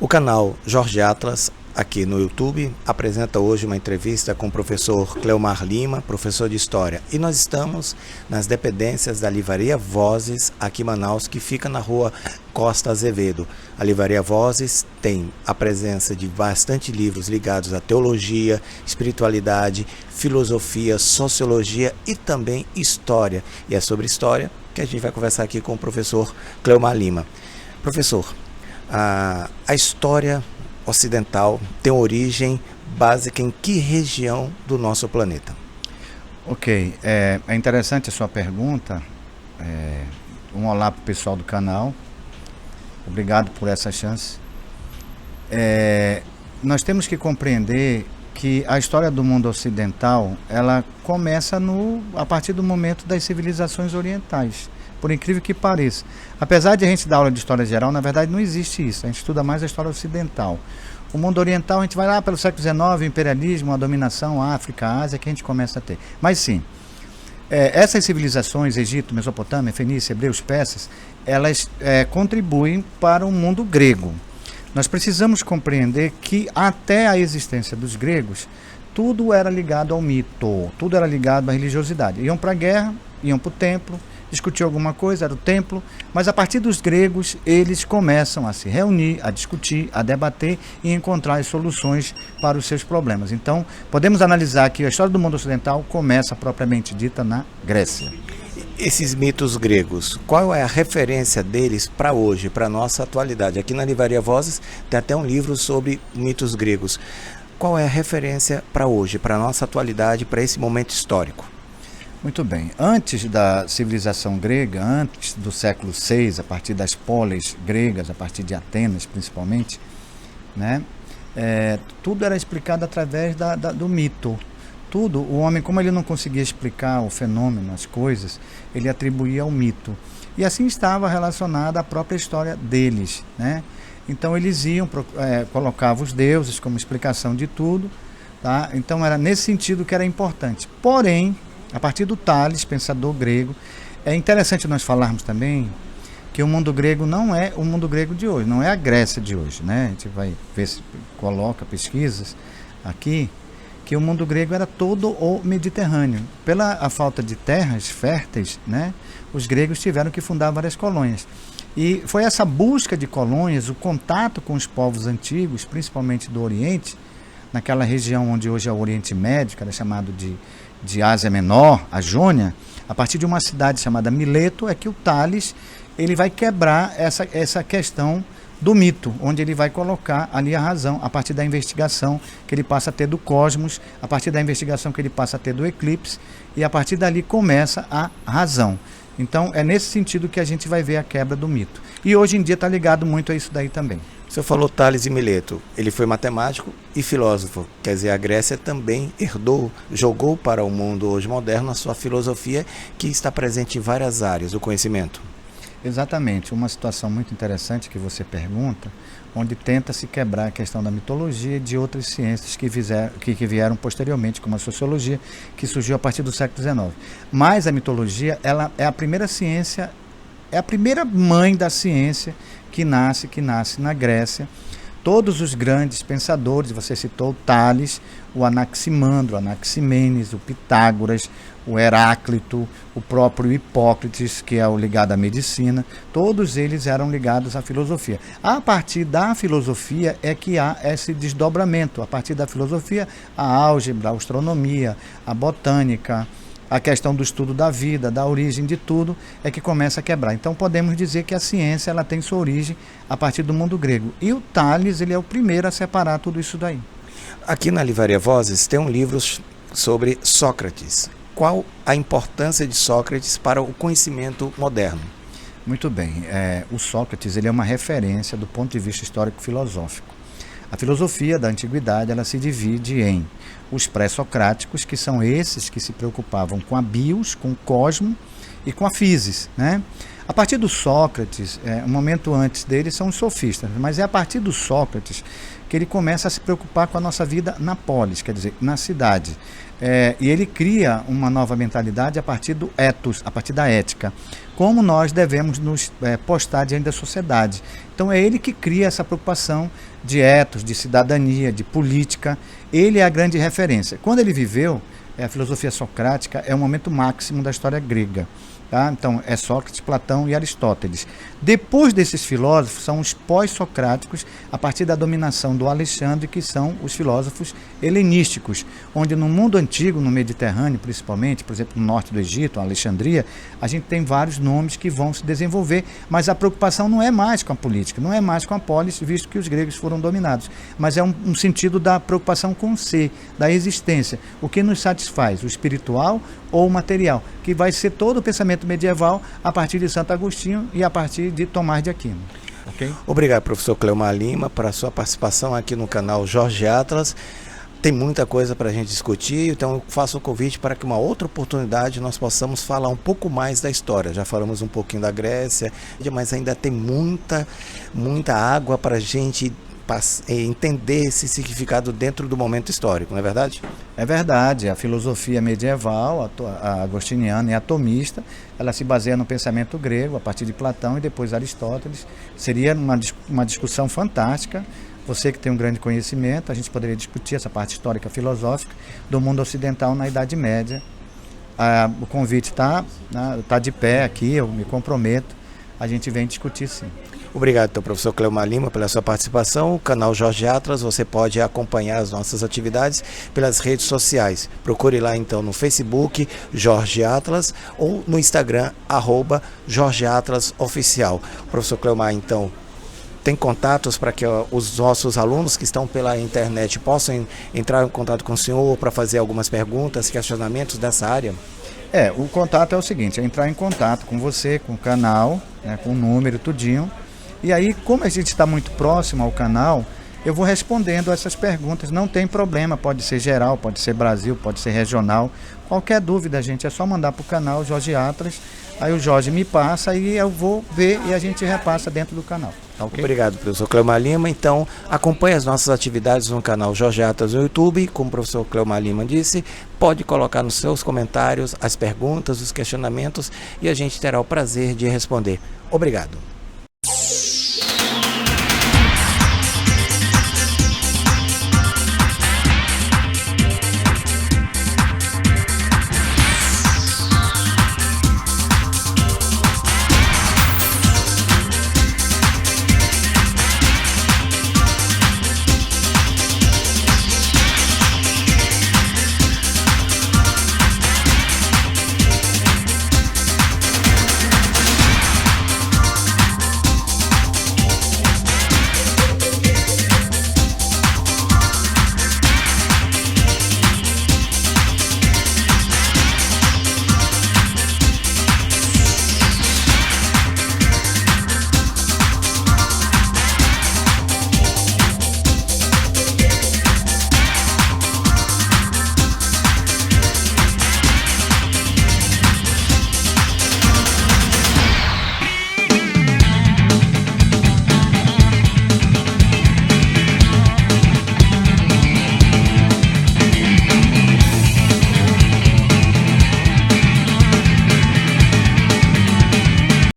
O canal Jorge Atlas, aqui no YouTube, apresenta hoje uma entrevista com o professor Cleomar Lima, professor de História. E nós estamos nas dependências da Livraria Vozes, aqui em Manaus, que fica na rua Costa Azevedo. A Livraria Vozes tem a presença de bastante livros ligados à teologia, espiritualidade, filosofia, sociologia e também história. E é sobre história que a gente vai conversar aqui com o professor Cleomar Lima. Professor, a história ocidental tem origem básica em que região do nosso planeta? Ok, é interessante a sua pergunta. Um olá para o pessoal do canal. Obrigado por essa chance. Nós temos que compreender que a história do mundo ocidental, ela começa a partir do momento das civilizações orientais. Por incrível que pareça. Apesar de a gente dar aula de história geral, na verdade não existe isso. A gente estuda mais a história ocidental. O mundo oriental, a gente vai lá pelo século XIX, o imperialismo, a dominação, a África, a Ásia, que a gente começa a ter. Mas sim, essas civilizações, Egito, Mesopotâmia, Fenícia, Hebreus, Persas, elas contribuem para o mundo grego. Nós precisamos compreender que até a existência dos gregos, tudo era ligado ao mito, tudo era ligado à religiosidade. Iam para a guerra, iam para o templo, discutir alguma coisa, era o templo, mas a partir dos gregos eles começam a se reunir, a discutir, a debater e encontrar as soluções para os seus problemas. Então, podemos analisar que a história do mundo ocidental começa propriamente dita na Grécia. Esses mitos gregos, qual é a referência deles para hoje, para a nossa atualidade? Aqui na Livraria Vozes tem até um livro sobre mitos gregos. Qual é a referência para hoje, para a nossa atualidade, para esse momento histórico? Muito bem. Antes da civilização grega, antes do século VI, a partir das polis gregas, a partir de Atenas principalmente, né, tudo era explicado através do mito. Tudo, o homem, como ele não conseguia explicar o fenômeno, as coisas, ele atribuía ao mito. E assim estava relacionada à própria história deles, né? Então eles iam, colocavam os deuses como explicação de tudo, tá? Então era nesse sentido que era importante. Porém, a partir do Tales, pensador grego, é interessante nós falarmos também que o mundo grego não é o mundo grego de hoje, não é a Grécia de hoje, né? A gente vai ver se coloca pesquisas aqui, que o mundo grego era todo o Mediterrâneo. Pela a falta de terras férteis, né, os gregos tiveram que fundar várias colônias. E foi essa busca de colônias, o contato com os povos antigos, principalmente do Oriente, naquela região onde hoje é o Oriente Médio, que era chamado de Ásia Menor, a Jônia, a partir de uma cidade chamada Mileto, é que o Tales ele vai quebrar essa questão do mito, onde ele vai colocar ali a razão, a partir da investigação que ele passa a ter do cosmos, a partir da investigação que ele passa a ter do eclipse, e a partir dali começa a razão. Então é nesse sentido que a gente vai ver a quebra do mito. E hoje em dia está ligado muito a isso daí também. Você falou Tales e Mileto, ele foi matemático e filósofo, quer dizer, a Grécia também jogou para o mundo hoje moderno a sua filosofia, que está presente em várias áreas do conhecimento. Exatamente, uma situação muito interessante que você pergunta, onde tenta se quebrar a questão da mitologia e de outras ciências que vieram posteriormente, como a sociologia, que surgiu a partir do século XIX. Mas a mitologia, ela é a primeira ciência, é a primeira mãe da ciência que nasce na Grécia. Todos os grandes pensadores, você citou o Tales, o Anaximandro, o Anaximenes, o Pitágoras, o Heráclito, o próprio Hipócrates, que é o ligado à medicina, todos eles eram ligados à filosofia. A partir da filosofia é que há esse desdobramento. A partir da filosofia, a álgebra, a astronomia, a botânica, a questão do estudo da vida, da origem de tudo, é que começa a quebrar. Então podemos dizer que a ciência ela tem sua origem a partir do mundo grego. E o Tales ele é o primeiro a separar tudo isso daí. Aqui na Livraria Vozes tem um livro sobre Sócrates. Qual a importância de Sócrates para o conhecimento moderno? Muito bem. O Sócrates ele é uma referência do ponto de vista histórico-filosófico. A filosofia da antiguidade ela se divide em os pré-socráticos, que são esses que se preocupavam com a bios, com o cosmo e com a physis, né? A partir do Sócrates, um momento antes dele são os sofistas, mas é a partir do Sócrates que ele começa a se preocupar com a nossa vida na polis, quer dizer, na cidade. E ele cria uma nova mentalidade a partir do ethos, a partir da ética. Como nós devemos nos postar diante da sociedade. Então é ele que cria essa preocupação de ethos, de cidadania, de política. Ele é a grande referência. Quando ele viveu, a filosofia socrática é o momento máximo da história grega. Tá? Então é Sócrates, Platão e Aristóteles. Depois desses filósofos são os pós-socráticos, a partir da dominação do Alexandre, que são os filósofos helenísticos, onde no mundo antigo, no Mediterrâneo principalmente, por exemplo no norte do Egito, Alexandria, a gente tem vários nomes que vão se desenvolver, mas a preocupação não é mais com a política, não é mais com a polis, visto que os gregos foram dominados, mas é um sentido da preocupação com o ser, da existência, o que nos satisfaz, o espiritual ou o material, que vai ser todo o pensamento medieval a partir de Santo Agostinho e a partir de Tomás de Aquino. Okay? Obrigado, professor Cleomar Lima, por a sua participação aqui no canal Jorge Atlas. Tem muita coisa para a gente discutir, então eu faço o convite para que uma outra oportunidade nós possamos falar um pouco mais da história. Já falamos um pouquinho da Grécia, mas ainda tem muita água para a gente entender esse significado dentro do momento histórico, não é verdade? É verdade, a filosofia medieval, a agostiniana e atomista, ela se baseia no pensamento grego, a partir de Platão e depois Aristóteles. Seria uma discussão fantástica. Você que tem um grande conhecimento, a gente poderia discutir essa parte histórica filosófica do mundo ocidental na Idade Média. O convite está de pé aqui, eu me comprometo, a gente vem discutir sim. Obrigado, então, professor Cleomar Lima, pela sua participação. O canal Jorge Atlas, você pode acompanhar as nossas atividades pelas redes sociais. Procure lá, então, no Facebook, Jorge Atlas, ou no Instagram, @JorgeAtlasOficial. Professor Cleomar, então, tem contatos para que os nossos alunos que estão pela internet possam entrar em contato com o senhor para fazer algumas perguntas, questionamentos dessa área? O contato é o seguinte, é entrar em contato com você, com o canal, com o número, tudinho. E aí, como a gente está muito próximo ao canal, eu vou respondendo essas perguntas. Não tem problema, pode ser geral, pode ser Brasil, pode ser regional. Qualquer dúvida, gente, é só mandar para o canal Jorge Atlas. Aí o Jorge me passa e eu vou ver e a gente repassa dentro do canal. Tá okay? Obrigado, professor Cleomar Lima. Então, acompanhe as nossas atividades no canal Jorge Atlas no YouTube. Como o professor Cleomar Lima disse, pode colocar nos seus comentários as perguntas, os questionamentos e a gente terá o prazer de responder. Obrigado.